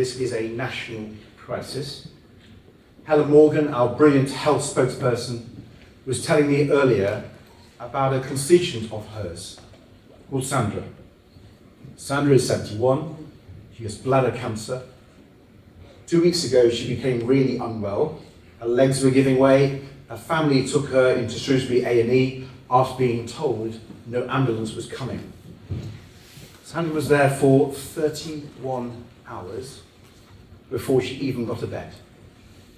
This is a national crisis. Helen Morgan, our brilliant health spokesperson, was telling me earlier about a constituent of hers called Sandra. Sandra is 71, she has bladder cancer. 2 weeks ago she became really unwell, her legs were giving way, her family took her into Shrewsbury A&E after being told no ambulance was coming. Sandra was there for 31 hours before she even got a bed.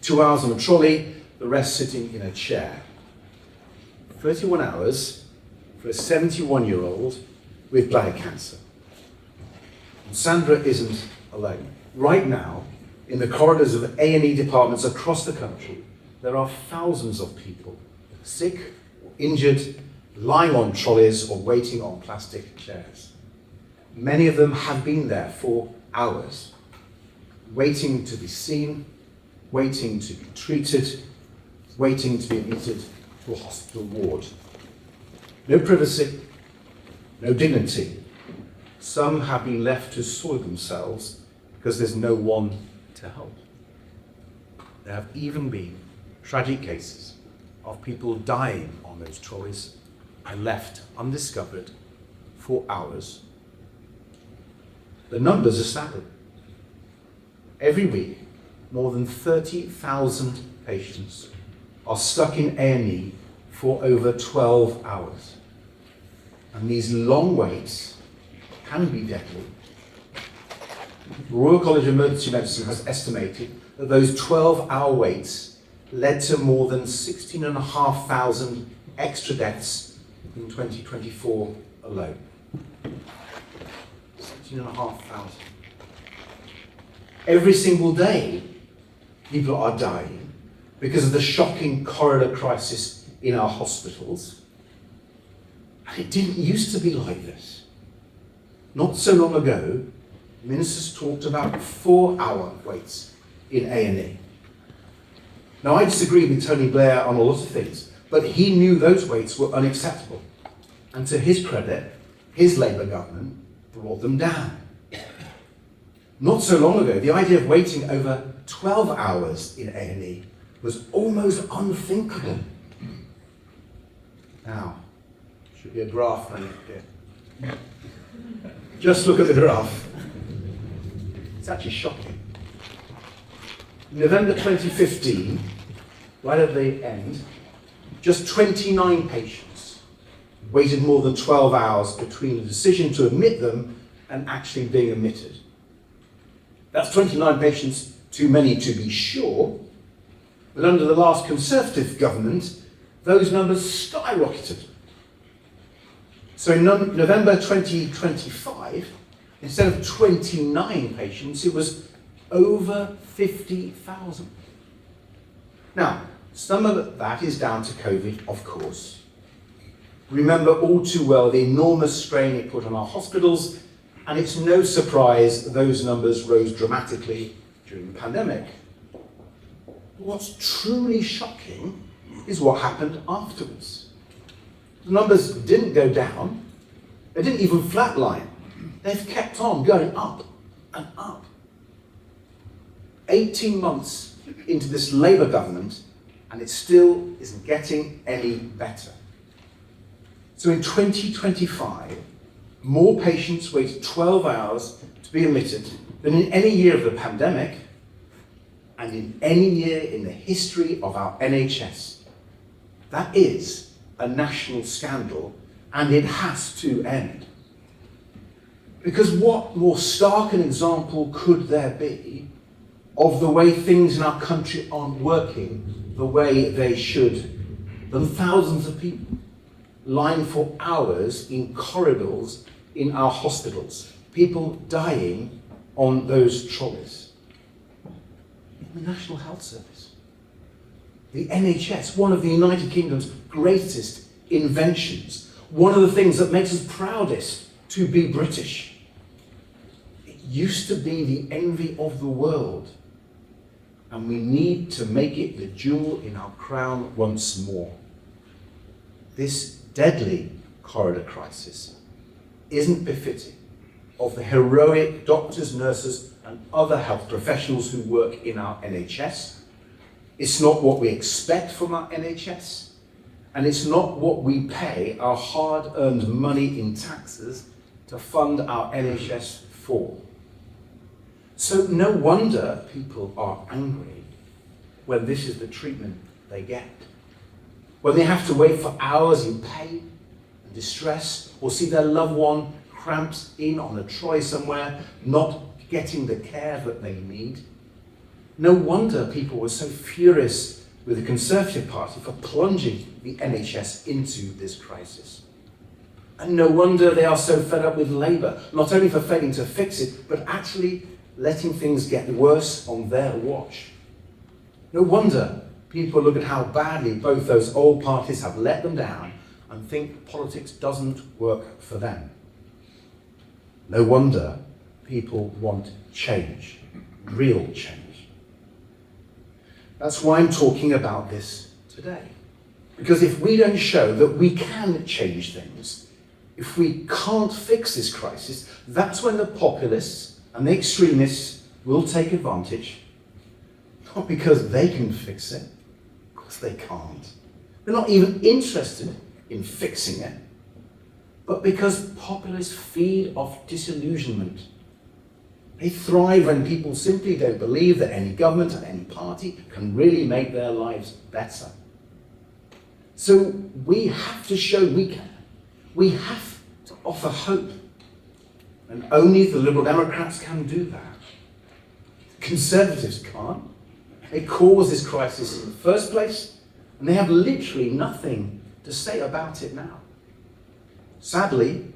2 hours on a trolley, the rest sitting in a chair. 31 hours for a 71-year-old with bladder cancer. And Sandra isn't alone. Right now, in the corridors of A&E departments across the country, there are thousands of people, sick or injured, lying on trolleys or waiting on plastic chairs. Many of them have been there for hours, waiting to be seen, waiting to be treated, waiting to be admitted to a hospital ward. No privacy, no dignity. Some have been left to soil themselves because there's no one to help. There have even been tragic cases of people dying on those trolleys and left undiscovered for hours. The numbers are staggering. Every week, more than 30,000 patients are stuck in A&E for over 12 hours. And these long waits can be deadly. The Royal College of Emergency Medicine has estimated that those 12-hour waits led to more than 16,500 extra deaths in 2024 alone. 16,500. Every single day, people are dying because of the shocking corridor crisis in our hospitals. And it didn't used to be like this. Not so long ago, ministers talked about 4-hour waits in A&E. Now, I disagree with Tony Blair on a lot of things, but he knew those waits were unacceptable. And to his credit, his Labour government brought them down. Not so long ago, the idea of waiting over 12 hours in A&E was almost unthinkable. Now, should be a graph running here. Just look at the graph. It's actually shocking. In November 2015, right at the end, just 29 patients waited more than 12 hours between the decision to admit them and actually being admitted. That's 29 patients too many to be sure, but under the last Conservative government, those numbers skyrocketed. So in November 2025, instead of 29 patients, it was over 50,000. Now, some of that is down to COVID, of course. Remember all too well the enormous strain it put on our hospitals, and it's no surprise those numbers rose dramatically during the pandemic. But what's truly shocking is what happened afterwards. The numbers didn't go down, they didn't even flatline. They've kept on going up and up. 18 months into this Labour government, and it still isn't getting any better. So in 2025, more patients waited 12 hours to be admitted than in any year of the pandemic and in any year in the history of our NHS. That is a national scandal, and it has to end. Because what more stark an example could there be of the way things in our country aren't working the way they should than thousands of people lying for hours in corridors in our hospitals, people dying on those trolleys. The National Health Service, the NHS, one of the United Kingdom's greatest inventions, one of the things that makes us proudest to be British. It used to be the envy of the world, and we need to make it the jewel in our crown once more. This deadly corridor crisis isn't befitting of the heroic doctors, nurses, and other health professionals who work in our NHS. It's not what we expect from our NHS, and it's not what we pay our hard-earned money in taxes to fund our NHS for. So no wonder people are angry when this is the treatment they get. When they have to wait for hours in pain and distress, or see their loved one cramped in on a trolley somewhere, not getting the care that they need. No wonder people were so furious with the Conservative Party for plunging the NHS into this crisis. And no wonder they are so fed up with Labour, not only for failing to fix it, but actually letting things get worse on their watch. No wonder people look at how badly both those old parties have let them down and think politics doesn't work for them. No wonder people want change, real change. That's why I'm talking about this today. Because if we don't show that we can change things, if we can't fix this crisis, that's when the populists and the extremists will take advantage. Not because they can fix it, because they can't. They're not even interested in fixing it, but because populists feed off disillusionment. They thrive when people simply don't believe that any government and any party can really make their lives better. So we have to show we can. We have to offer hope. And only the Liberal Democrats can do that. Conservatives can't. They caused this crisis in the first place, and they have literally nothing to say about it now. Sadly,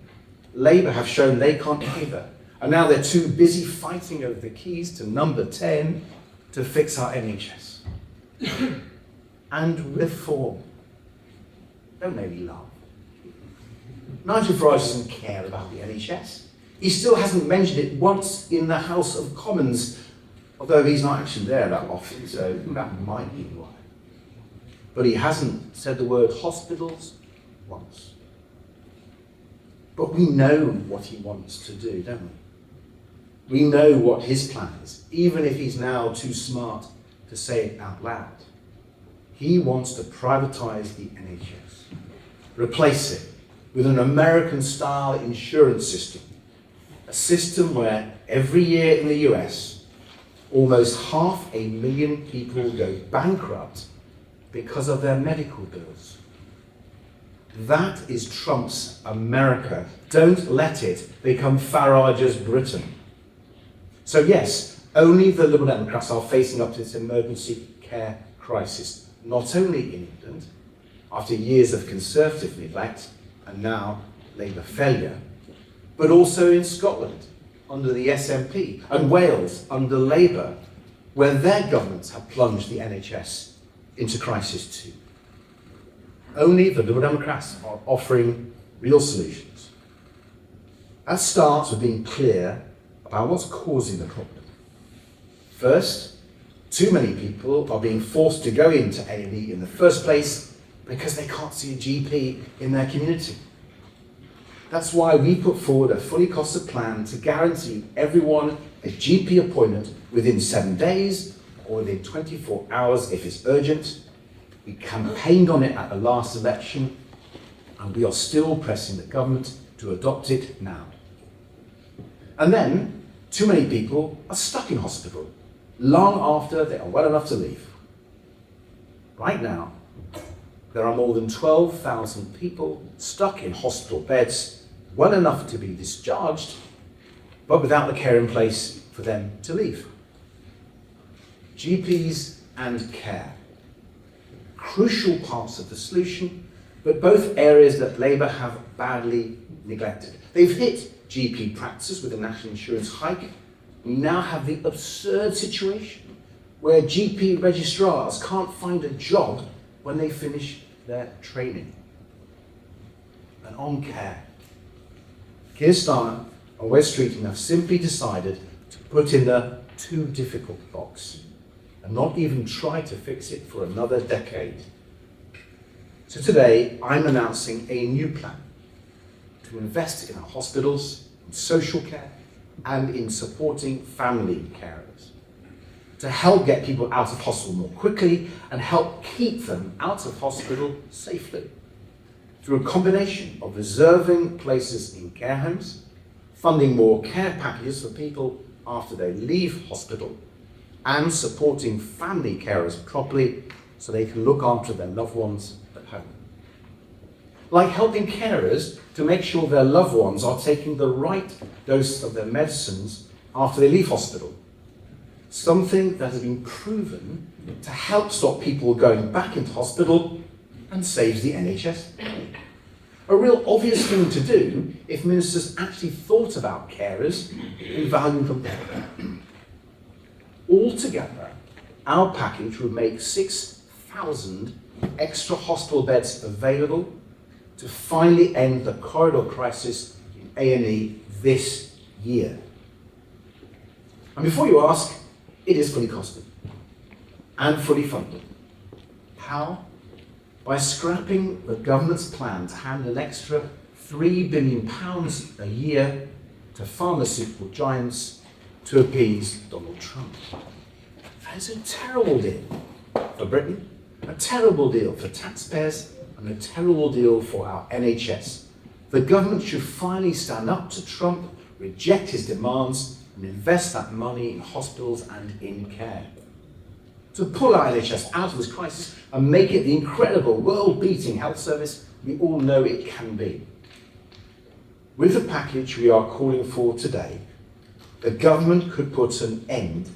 Labour have shown they can't either. And now they're too busy fighting over the keys to number 10 to fix our NHS. And reform. Don't make me laugh. Nigel Farage doesn't care about the NHS. He still hasn't mentioned it once in the House of Commons, although he's not actually there that often, so that might be why. But he hasn't said the word hospitals once. But we know what he wants to do, don't we? We know what his plan is, even if he's now too smart to say it out loud. He wants to privatise the NHS, replace it with an American-style insurance system, a system where every year in the US, almost 500,000 people go bankrupt because of their medical bills. That is Trump's America. Don't let it become Farage's Britain. So yes, only the Liberal Democrats are facing up to this emergency care crisis, not only in England, after years of Conservative neglect and now Labour failure, but also in Scotland under the SNP and Wales under Labour, where their governments have plunged the NHS into crisis too. Only the Liberal Democrats are offering real solutions. That starts with being clear about what's causing the problem. First, too many people are being forced to go into A&E in the first place because they can't see a GP in their community. That's why we put forward a fully costed plan to guarantee everyone a GP appointment within 7 days or within 24 hours if it's urgent. We campaigned on it at the last election, and we are still pressing the government to adopt it now. And then, too many people are stuck in hospital long after they are well enough to leave. Right now, there are more than 12,000 people stuck in hospital beds, well enough to be discharged, but without the care in place for them to leave. GPs and care. Crucial parts of the solution, but both areas that Labour have badly neglected. They've hit GP practices with the national insurance hike. We now have the absurd situation where GP registrars can't find a job when they finish their training. And on care, Keir Starmer and Wes Streeting have simply decided to put in the too difficult box and not even try to fix it for another decade. So today, I'm announcing a new plan to invest in our hospitals, in social care, and in supporting family carers to help get people out of hospital more quickly and help keep them out of hospital safely through a combination of reserving places in care homes, funding more care packages for people after they leave hospital, and supporting family carers properly so they can look after their loved ones at home. Like helping carers to make sure their loved ones are taking the right dose of their medicines after they leave hospital. Something that has been proven to help stop people going back into hospital and saves the NHS. A real obvious thing to do if ministers actually thought about carers and valued them. Altogether, our package would make 6,000 extra hospital beds available to finally end the corridor crisis in A&E this year. And before you ask, it is fully costed and fully funded. How? By scrapping the government's plan to hand an extra £3 billion a year to pharmaceutical giants to appease Donald Trump. That is a terrible deal for Britain, a terrible deal for taxpayers, and a terrible deal for our NHS. The government should finally stand up to Trump, reject his demands, and invest that money in hospitals and in care. To pull our NHS out of this crisis and make it the incredible, world-beating health service we all know it can be. With the package we are calling for today, the government could put an end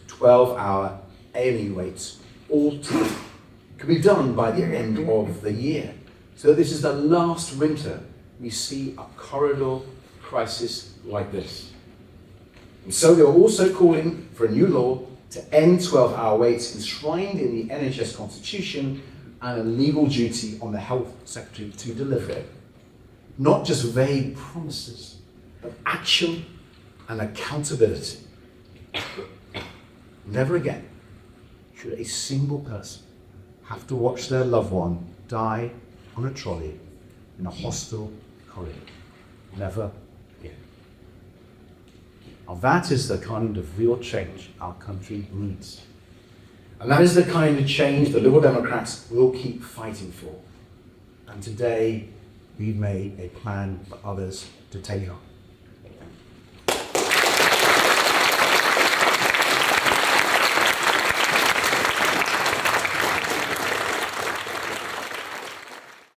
to 12-hour A&E waits altogether. It could be done by the end of the year. So this is the last winter we see a corridor crisis like this. And so they are also calling for a new law to end 12-hour waits enshrined in the NHS Constitution and a legal duty on the Health Secretary to deliver it. Not just vague promises, but action and accountability. Never again should a single person have to watch their loved one die on a trolley in a hospital corridor. Never again. Now that is the kind of real change our country needs. And that is the kind of change the Liberal Democrats will keep fighting for. And today, we've made a plan for others to take on.